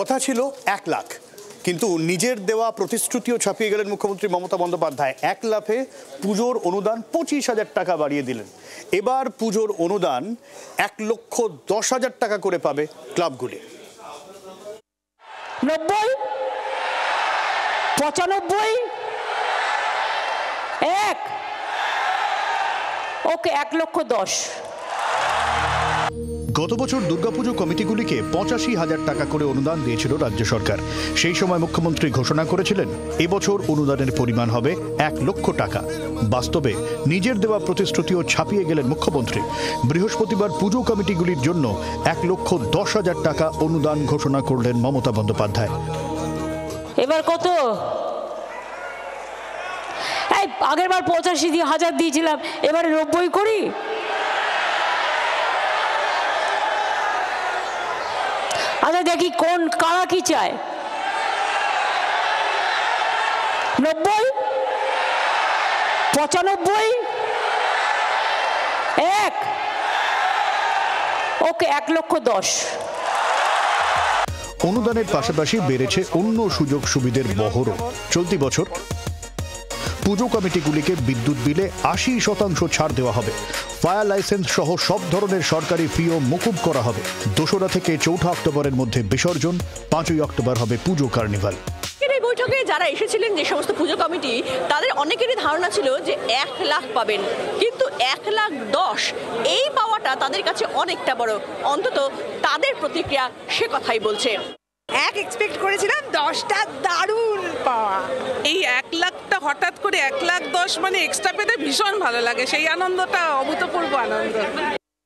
কথা ছিল 1 লাখ, কিন্তু নিজের দেওয়া প্রতিশ্রুতিও ছাপিয়ে গেলেন মুখ্যমন্ত্রী মমতা বন্দ্যোপাধ্যায়। 1 লাফে পুজোর অনুদান 25,000 টাকা বাড়িয়ে দিলেন। এবার পুজোর অনুদান 1,10,000 টাকা করে পাবে ক্লাবগুলি। 90, 95, 1, ওকে 1,10,000। গত বছর দুর্গাপুজো কমিটিগুলিকে 85,000 টাকা করে অনুদান দিয়েছিল রাজ্য সরকার। সেই সময় মুখ্যমন্ত্রী ঘোষণা করেছিলেন এবছর অনুদানের পরিমাণ হবে 1 লক্ষ টাকা। বাস্তবে নিজের দেওয়া প্রতিশ্রুতিও ছাপিয়ে গেলেন মুখ্যমন্ত্রী। বৃহস্পতিবার পুজো কমিটিগুলির জন্য 1,10,000 টাকা অনুদান ঘোষণা করলেন মমতা বন্দ্যোপাধ্যায়। এবার কত? এই আগের বার 85,000 দিয়েছিলাম, এবারে 90 করি। আচ্ছা দেখি কোন কারা কি চায়। 90, 95, 1, ওকে 1,10,000। অনুদানের পাশাপাশি বেড়েছে অন্য সুযোগ সুবিধার বহরও। চলতি বছর পুজো কমিটিগুলিকে বিদ্যুৎ বিলে 80% ছাড় দেওয়া হবে। ফায়ার লাইসেন্স সহ সব ধরনের সরকারি ফিও মকুব করা হবে। 2রা থেকে 4 অক্টোবরের মধ্যে বিসর্জন, 5ই অক্টোবর হবে পুজো কার্নিভাল। এই বৈঠকে যারা এসেছিলেন, যে সমস্ত পুজো কমিটি, তাদের অনেকেরই ধারণা ছিল যে 1 লাখ পাবেন, কিন্তু 1,10,000 এই পাওয়াটা তাদের কাছে অনেকটা বড়। অন্তত তাদের প্রতিক্রিয়া সে কথাই বলছে। 1 এক্সপেক্ট করেছিলাম, 10টা দারুণ পাওয়া। এই 1 লাখটা হঠাৎ করে 1,10,000 মানে এক্সট্রা পেতে ভীষণ ভালো লাগে। সেই আনন্দটা অভূতপূর্ব আনন্দ।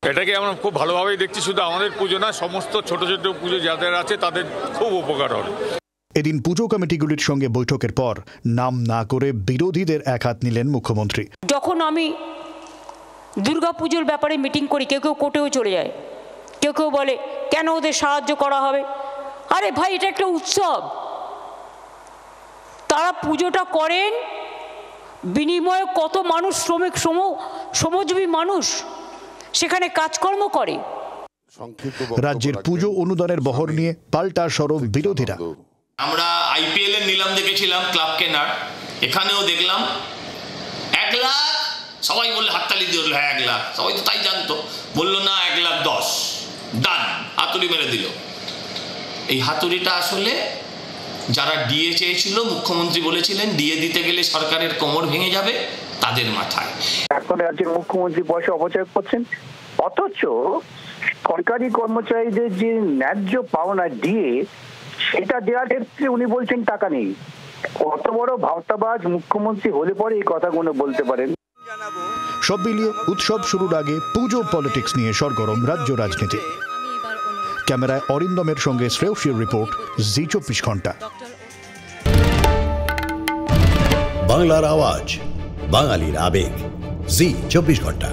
এটাকে আমরা খুব ভালোভাবেই দেখছি। শুধু আমাদের পুজো না, সমস্ত ছোট ছোট পুজো যাদের আছে তাদের খুব উপকার হবে। এদিন পুজো কমিটিগুলির সঙ্গে বৈঠকের পর নাম না করে বিরোধীদের এক হাত নিলেন মুখ্যমন্ত্রী। যখন আমি দুর্গাপুজোর ব্যাপারে মিটিং করি, কেউ কেউ কোর্টেও চলে যায়, কেউ কেউ বলে কেন ওদের সাহায্য করা হবে। আরে ভাই, এটা একটা উৎসব। তারা পুজোটা করেন, বিনিময়ে কত মানুষ, শ্রমিক শ্রমজীবী মানুষ সেখানে কাজকর্ম করে। রাজ্যের পুজো অনুদানের বহর নিয়ে পাল্টা সরব বিরোধীরা। আমরা IPL এর নিলাম দেখেছিলাম ক্লাব কেনার, এখানেও দেখলাম 1 লাখ। সবাই বললে হাততালি দিয়ে হ্যাঁ 1 লাখ, সবাই তো তাই জানতো। বললো না 1,10,000 ডান, হাতুড়ি মেরে দিল। এই হাতুড়িটা আসলে যারা ডিএ চেয়েছিল, মুখ্যমন্ত্রী বলেছিলেন ডিএ দিতে গেলে সরকারের কোমর ভেঙে যাবে, তাদের মাথায়। এখন রাজ্যের মুখ্যমন্ত্রী পয়সা অপচয় করছেন, অথচ সরকারি কর্মচারীদের যে ন্যায্য পাওনা ডিএ, সেটা দেওয়ার ক্ষেত্রে উনি বলছেন টাকা নেই। কত বড় ভাওতাবাজ মুখ্যমন্ত্রী হলে পরে এই কথাগুলো বলতে পারেন। সব মিলিয়ে উৎসব শুরুর আগে পুজো পলিটিক্স নিয়ে সরগরম রাজ্য রাজনীতি। ক্যামেরায় অরিন্দমের সঙ্গে শ্রেয়সীর রিপোর্ট, জি 24 ঘন্টা। বাংলার আওয়াজ, বাঙালির আবেগ, জি 24 ঘন্টা।